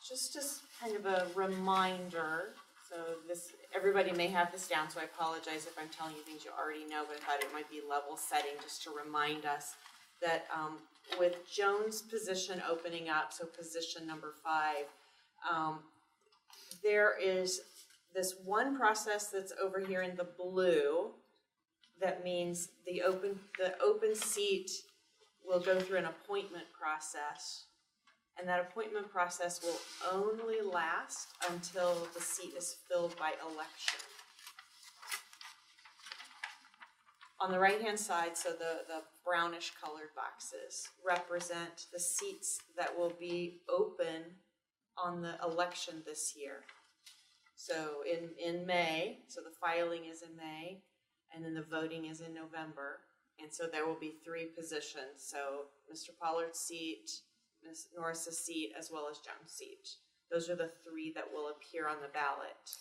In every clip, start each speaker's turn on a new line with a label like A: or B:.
A: just as kind of a reminder, so this, everybody may have this down, so I apologize if I'm telling you things you already know, but I thought it might be level setting just to remind us that with Joan's position opening up, so position number 5, there is this one process that's over here in the blue. That means the open seat will go through an appointment process, and that appointment process will only last until the seat is filled by election. On the right-hand side, so the brownish colored boxes represent the seats that will be open on the election this year. So in May, so the filing is in May, and then the voting is in November. And so there will be 3 positions. So Mr. Pollard's seat, Ms. Norris's seat, as well as Joan's seat. Those are the 3 that will appear on the ballot.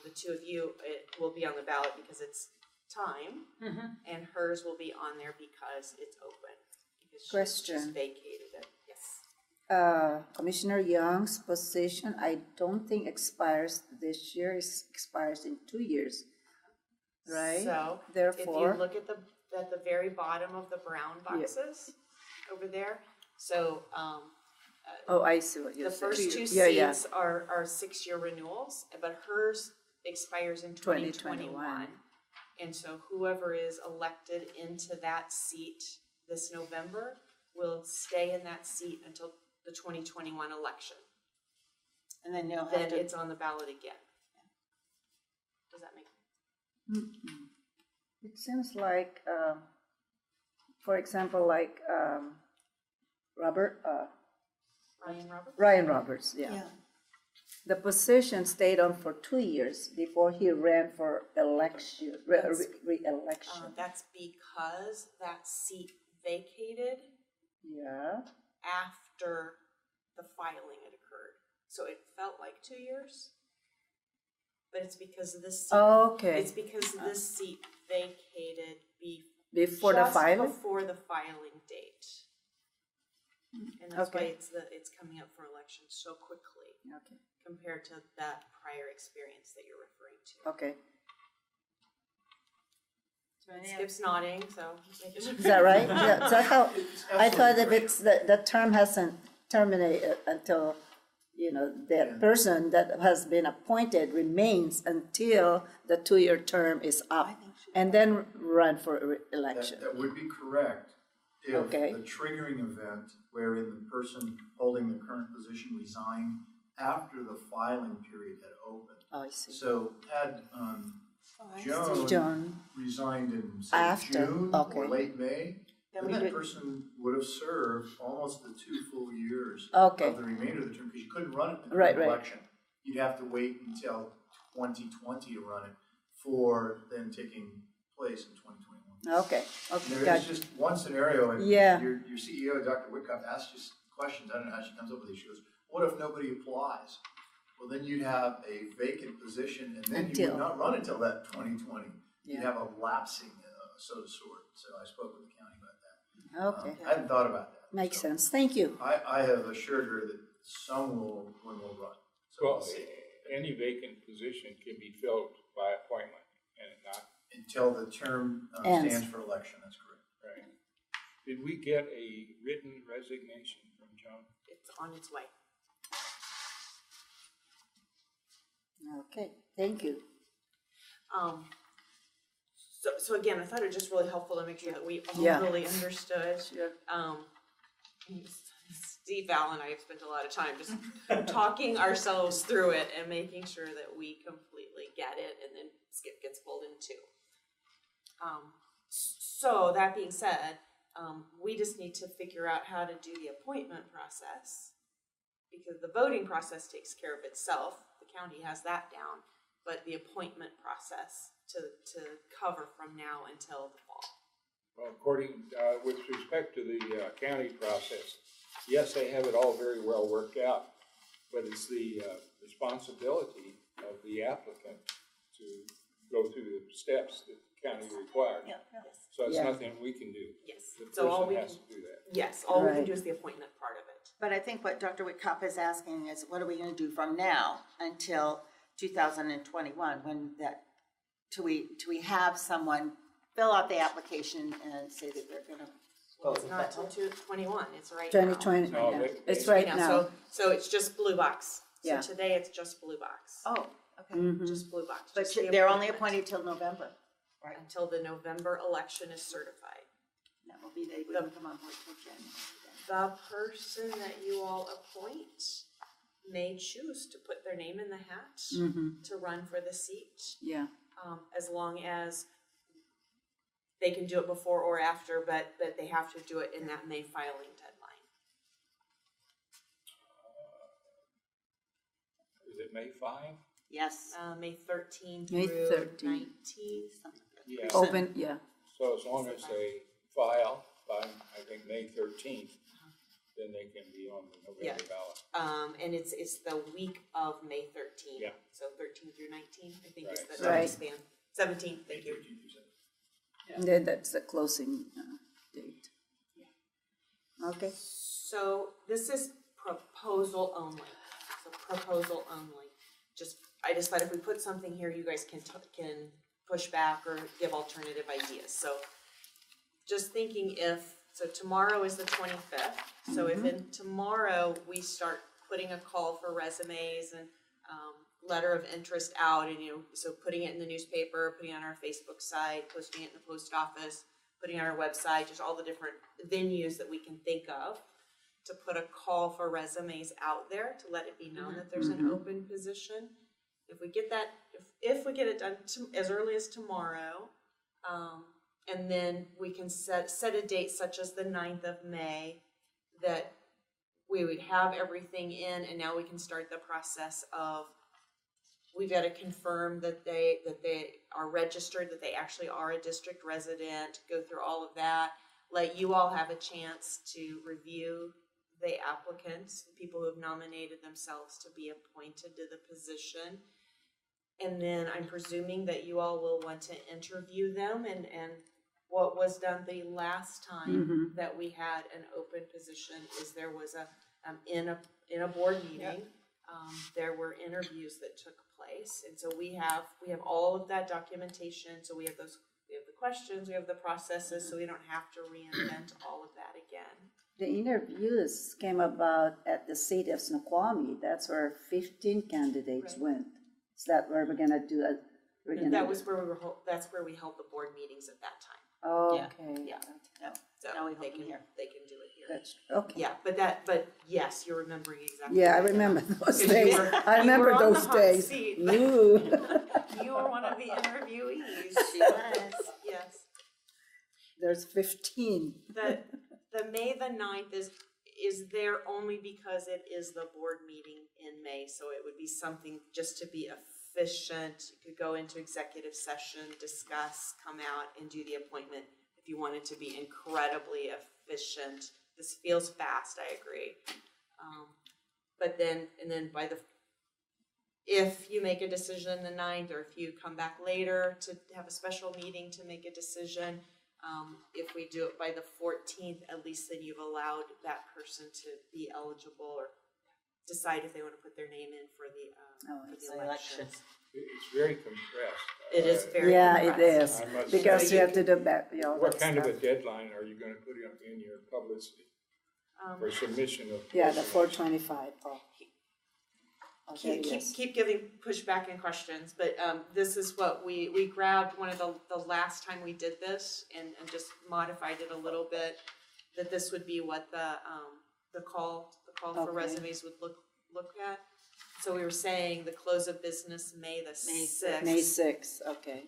A: The 2 of you, it will be on the ballot because it's time, and hers will be on there because it's open. Because
B: Question.
A: She's vacated it. Yes.
B: Commissioner Young's position, I don't think expires this year. It expires in 2 years, right?
A: So
B: therefore,
A: if you look at the very bottom of the brown boxes over there, so
B: oh, I see what you're
A: the
B: saying.
A: first 2 seats are 6-year renewals, but hers expires in 2021. And so whoever is elected into that seat this November will stay in that seat until the 2021 election.
C: And then you'll have
A: Then
C: to.
A: it's on the ballot again. Does that make sense?
B: It seems like, for example, like Ryan Roberts, yeah. The position stayed on for 2 years before he ran for election, re-election.
A: That's because that seat vacated after the filing had occurred. So it felt like 2 years, but it's because this seat, it's because this seat vacated
B: before the filing?
A: Before the filing date. And that's why it's coming up for election so quickly compared to that prior experience that you're referring to.
B: Okay.
A: Skip's nodding, so.
B: Is that right? Yeah. So I thought if it's the term hasn't terminated until, you know, that person that has been appointed remains until the 2-year term is up, and then run for election.
D: That would be correct if the triggering event wherein the person holding the current position resigned after the filing period had opened.
B: Oh, I see.
D: So had Joan resigned in, say,
B: after
D: June or late May, then that person would have served almost the 2 full years of the remainder of the term, because you couldn't run it in the current election. You'd have to wait until 2020 to run it for then taking place in 2021.
B: Okay.
D: There is just one scenario, and your CEO, Dr. Whitcup, asked you questions. I don't know how she comes up with these. She goes, what if nobody applies? Well, then you'd have a vacant position, and then you would not run until that 2020. You'd have a lapsing, so to sort. So I spoke with the county about that. I hadn't thought about that.
B: Makes sense. Thank you.
D: I have assured her that some will run. So
E: well, any vacant position can be filled by appointment, and not
D: until the term stands for election. That's correct.
E: Right. Did we get a written resignation from Joan?
A: It's on its way.
B: Okay, thank you.
A: So again, I thought it was just really helpful to make sure that we all really understood. Steve, Val, and I have spent a lot of time just talking ourselves through it and making sure that we completely get it, and then Skip gets pulled in too. So that being said, we just need to figure out how to do the appointment process, because the voting process takes care of itself. The county has that down, but the appointment process to cover from now until the fall.
E: Well, according, with respect to the county process, yes, they have it all very well worked out, but it's the responsibility of the applicant to go through the steps that the county requires. So it's nothing we can do.
A: Yes.
E: The
A: So all
E: person
A: we
E: has
A: can
E: to do that.
A: Yes, all we can do is the appointment part of it.
C: But I think what Dr. Whitcup is asking is, what are we gonna do from now until 2021, when that, do we have someone fill out the application and say that they're gonna?
A: Well, it's not till 2021, it's right now.
B: 2020,
E: No,
B: yeah.
E: they-
B: It's right
A: Yeah,
B: now.
A: So it's just blue box.
B: Yeah.
A: So today it's just blue box.
C: Oh, okay.
A: Just blue box.
C: But
A: just the
C: they're only
A: appointment
C: appointed till November, right?
A: Until the November election is certified.
C: That will be, they wouldn't come on board till January.
A: The person that you all appoint may choose to put their name in the hat to run for the seat,
B: Yeah,
A: as long as they can do it before or after, but they have to do it in that May filing deadline.
E: Is it May 5?
C: Yes.
A: May 13th
B: May
A: through
B: 13th.
A: 19th.
E: Yeah.
B: open, yeah.
E: So as long as they file by, I think, May 13th, then they can be on the November ballot.
A: And it's the week of May 13th.
E: Yeah.
A: So 13th through 19th, I think is
E: Right.
A: the time
B: Right.
A: span. 17th, thank you.
B: And then that's the closing date. Okay,
A: So this is proposal only. So proposal only. I just thought if we put something here, you guys can push back or give alternative ideas. So just thinking so tomorrow is the 25th. So if in tomorrow we start putting a call for resumes and letter of interest out, and so putting it in the newspaper, putting it on our Facebook site, posting it in the post office, putting it on our website, just all the different venues that we can think of to put a call for resumes out there to let it be known that there's an open position. If we get that, if we get it done as early as tomorrow, and then we can set a date such as the 9th of May, that we would have everything in, and now we can start the process of, we've got to confirm that they are registered, that they actually are a district resident, go through all of that, let you all have a chance to review the applicants, the people who have nominated themselves to be appointed to the position. And then I'm presuming that you all will want to interview them, and what was done the last time that we had an open position is there was in a board meeting, there were interviews that took place, and so we have all of that documentation. So we have the questions, we have the processes, so we don't have to reinvent all of that again.
B: the interviews came about at the city of Snoqualmie. That's where 15 candidates went. Is that where we're gonna do it?
A: That was where that's where we held the board meetings at that time.
B: Okay.
A: Yeah. So
C: Now we
A: they
C: hold them
A: can
C: here.
A: do it here.
B: That's, okay.
A: Yeah, but yes, you're remembering exactly.
B: Yeah, I
A: what
B: remember
A: did.
B: those
A: 'Cause you
B: days.
A: were-
B: I remember
A: you were on
B: those
A: the hot
B: days.
A: seat.
B: Ooh.
A: You were one of the interviewees.
C: She was.
A: Yes.
B: There's 15.
A: The May the 9th is there only because it is the board meeting in May, so it would be something just to be efficient. You could go into executive session, discuss, come out and do the appointment if you wanted to be incredibly efficient. This feels fast, I agree. But then if you make a decision the 9th, or if you come back later to have a special meeting to make a decision, if we do it by the 14th, at least then you've allowed that person to be eligible or decide if they want to put their name in for the elections.
E: It's very compressed.
A: It is very
B: Yeah, it
A: compressed.
B: is.
E: I must
B: Because
E: say,
B: you have to do back,
E: what kind of a deadline are you gonna put in your publicity for submission of?
B: Yeah, the
E: resumes?
B: 425. Oh. Okay, yes.
A: Keep giving pushback and questions, but this is what we grabbed one of the last time we did this and just modified it a little bit, that this would be what the call for
B: Okay.
A: resumes would look at. So we were saying the close of business May the 6th.
B: May 6th, okay.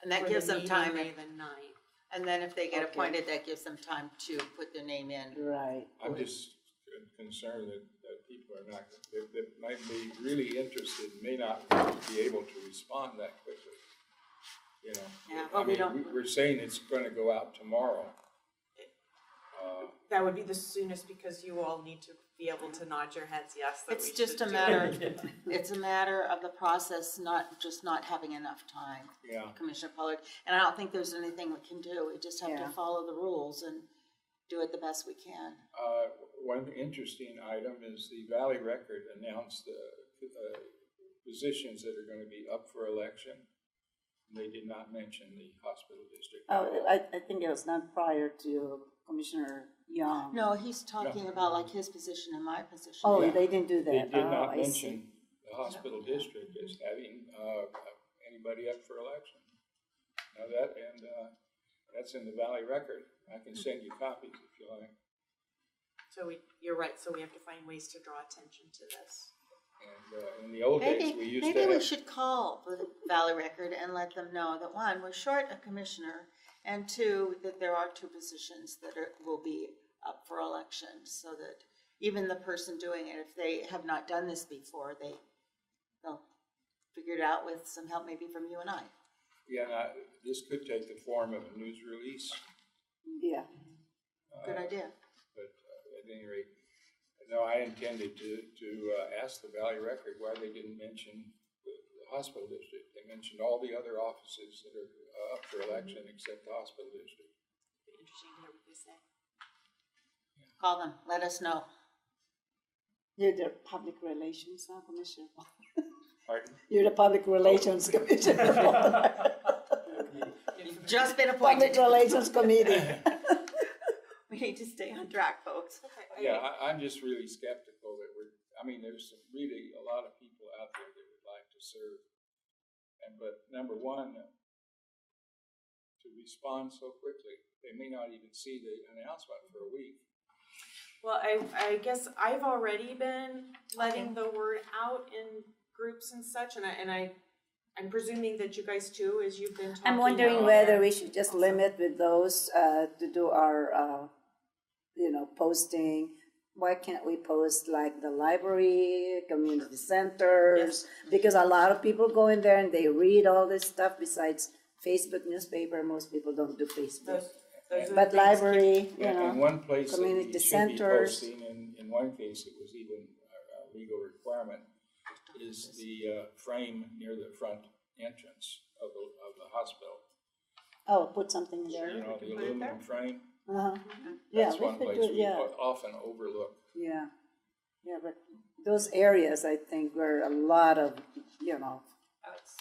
C: And that
A: for
C: gives
A: the
C: them
A: meeting
C: time,
A: May the 9th.
C: and then if they get
B: Okay.
C: appointed, that gives them time to put their name in.
B: Right.
E: I'm just concerned that people are not, that might be really interested, may not be able to respond that quickly. You know?
C: Yeah, well,
E: I
C: we
E: mean,
C: don't-
E: we're saying it's gonna go out tomorrow.
A: That would be the soonest, because you all need to be able to nod your heads yes that
C: It's
A: we
C: just
A: should
C: a
A: do
C: matter,
A: it.
C: it's a matter of the process, not having enough time.
E: Yeah.
C: Commissioner Pollard, and I don't think there's anything we can do. We just have
B: Yeah.
C: to follow the rules and do it the best we can.
E: one interesting item is the Valley Record announced positions that are going to be up for election. They did not mention the hospital district.
B: Oh, I think it was not prior to Commissioner Young.
C: No, he's talking about like his position and my position.
B: Oh,
E: Yeah.
B: they didn't do
E: They
B: that.
E: did
B: Oh,
E: not
B: I
E: mention
B: see.
E: the hospital district as having anybody up for election. Now that's in the Valley Record. I can send you copies if you like.
A: So you're right, so we have to find ways to draw attention to this.
E: And in the old days, we used to
C: Maybe we
E: have.
C: should call the Valley Record and let them know that, one, we're short a commissioner, and two, that there are two positions that will be up for election, so that even the person doing it, if they have not done this before, they'll figure it out with some help maybe from you and I.
E: Yeah, now, this could take the form of a news release.
B: Yeah.
C: Good idea.
E: But at any rate, no, I intended to ask the Valley Record why they didn't mention the hospital district. They mentioned all the other offices that are up for election except the hospital district.
A: Be interesting to hear what they say.
C: Call them, let us know.
B: You're the public relations now, Commissioner.
E: Pardon?
B: You're the public relations commissioner.
C: You've just been
B: Public
C: appointed.
B: relations committee.
C: We need to stay on track, folks.
E: Yeah, I'm just really skeptical that there's really a lot of people out there that would like to serve. But number one, to respond so quickly, they may not even see the announcement for a week.
A: Well, I guess I've already been letting the word out in groups and such, and I'm presuming that you guys too, as you've been talking.
B: I'm wondering
A: about
B: whether
A: it.
B: we should just limit with those to do our, posting. Why can't we post like the library, community centers? Because a lot of people go in there and they read all this stuff besides Facebook newspaper. Most people don't do Facebook.
A: Those are
B: But
A: the things
B: library,
E: And one place that
B: community
E: you should be
B: centers.
E: posting, in one case it was even a legal requirement, is the frame near the front entrance of the hospital.
B: Oh, put something there.
E: You know, the aluminum frame.
B: Uh-huh. Yeah,
E: That's
B: we
E: one
B: could
E: place
B: do,
E: we
B: yeah,
E: often overlook.
B: yeah. Yeah, but those areas, I think, where a lot of,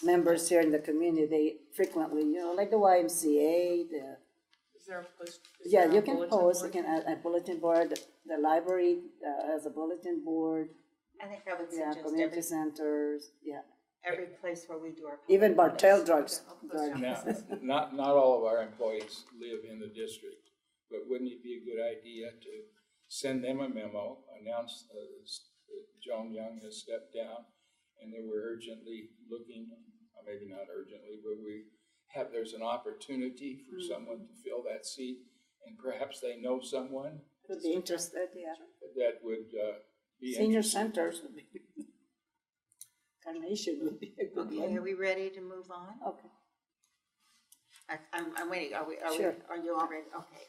B: members here in the community, they frequently, like the YMCA,
A: Is there a post?
B: yeah, you can post, you can add a bulletin board, the library has a bulletin board,
C: I think I would
B: yeah,
C: suggest
B: community centers, yeah.
C: every place where we do our.
B: Even Bartell drugs.
E: Now, not all of our employees live in the district, but wouldn't it be a good idea to send them a memo, announce that Joan Young has stepped down, and that we're urgently looking, or maybe not urgently, but there's an opportunity for someone to fill that seat, and perhaps they know someone
B: Could be interested, yeah.
E: that would be
B: Senior
E: interested.
B: centers would be, Carnation would be a good
C: Okay,
B: one.
C: are we ready to move on?
B: Okay.
C: I'm waiting,
B: Sure.
C: are you all ready? Okay.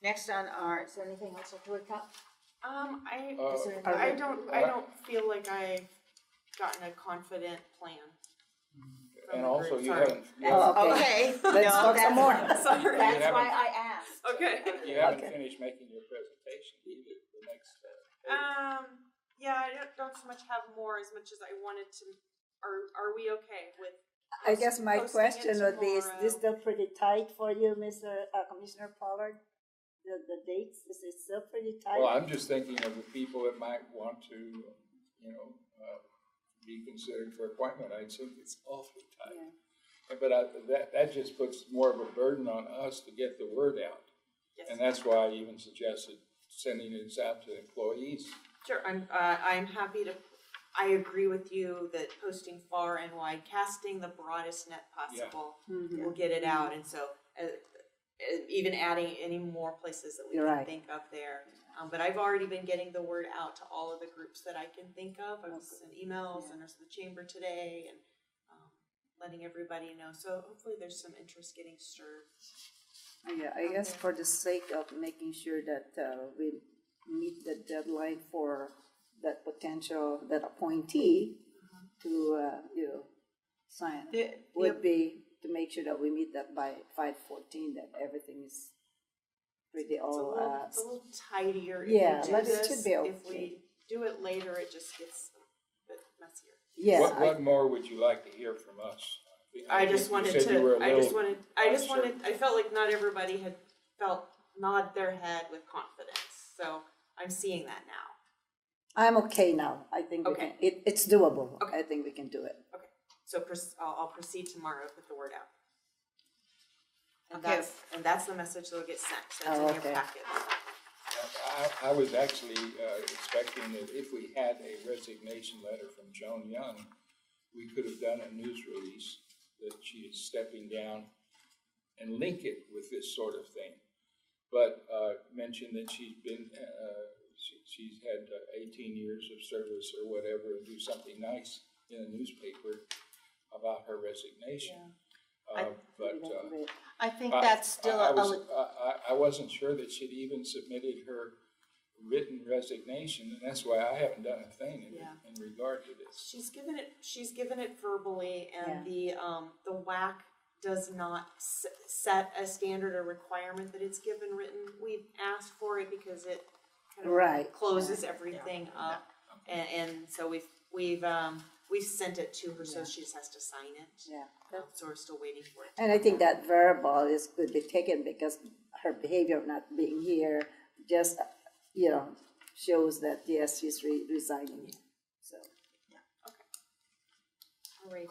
C: Next on is there anything else to recap?
A: I don't feel like I've gotten a confident plan. from
E: And
A: the
E: also,
A: group.
E: you
A: Sorry.
E: haven't,
B: Oh,
C: Okay.
B: Let's talk some more.
A: Sorry.
C: That's
E: You
C: why
E: haven't-
C: I asked.
A: Okay.
E: you haven't
B: Okay.
E: finished making your presentation either. The next.
A: Yeah, I don't so much have more as much as I wanted to. Are we okay with?
B: I guess my
A: posting it
B: question would be, is this
A: tomorrow?
B: still pretty tight for you, Mr. Commissioner Pollard? The dates, is it still pretty tight?
E: Well, I'm just thinking of the people that might want to, be considered for appointment. I think it's awfully tight.
B: Yeah.
E: But that just puts more of a burden on us to get the word out.
A: Yes.
E: And that's why I even suggested sending this out to employees.
A: Sure, I'm happy to. I agree with you that posting far and wide, casting the broadest net possible, will get it out. And so, even adding any more places that we
B: You're
A: can
B: right.
A: think of there. But I've already been getting the word out to all of the groups that I can think of. I've sent emails and there's the chamber today and letting everybody know. So hopefully there's some interest getting stirred.
B: Yeah, I guess for the sake of making sure that we meet the deadline for that appointee to, sign, would be to make sure that we meet that by 5/14, that everything is pretty
A: It's a
B: all,
A: little tidier if
B: yeah,
A: we do
B: but it
A: this.
B: should be
A: If we
B: okay.
A: do it later, it just gets a bit messier.
B: yeah.
E: What more would you like to hear from us?
A: I just
E: You
A: wanted
E: said you were
A: to,
E: a
A: I just
E: little
A: wanted,
E: unsure.
A: I felt like not everybody had nod their head with confidence, so I'm seeing that now.
B: I'm okay now. I think we
A: Okay.
B: can, it's doable.
A: Okay.
B: I think we can do it.
A: So I'll proceed tomorrow to put the word out.
C: Okay.
A: And that's the message that'll get sent, that's
B: Oh,
A: in your
B: okay.
A: packet.
E: I was actually expecting that if we had a resignation letter from Joan Young, we could have done a news release that she is stepping down and link it with this sort of thing. But mention that she's been, she's had 18 years of service or whatever, and do something nice in a newspaper about her resignation.
C: I think that's still
E: I wasn't sure that she'd even submitted her written resignation, and that's why I haven't done a thing in regard to this.
A: She's given it verbally, and the WAC does not set a standard or requirement that it's given written. We've asked for it because it kind of
B: Right.
A: closes everything up, and so we've sent it to her, so she just has to sign it.
B: Yeah.
A: So we're still waiting for it.
B: And I think that verbal is could be taken because her behavior of not being here just, shows that, yes, she's resigning. So,
A: Alrighty.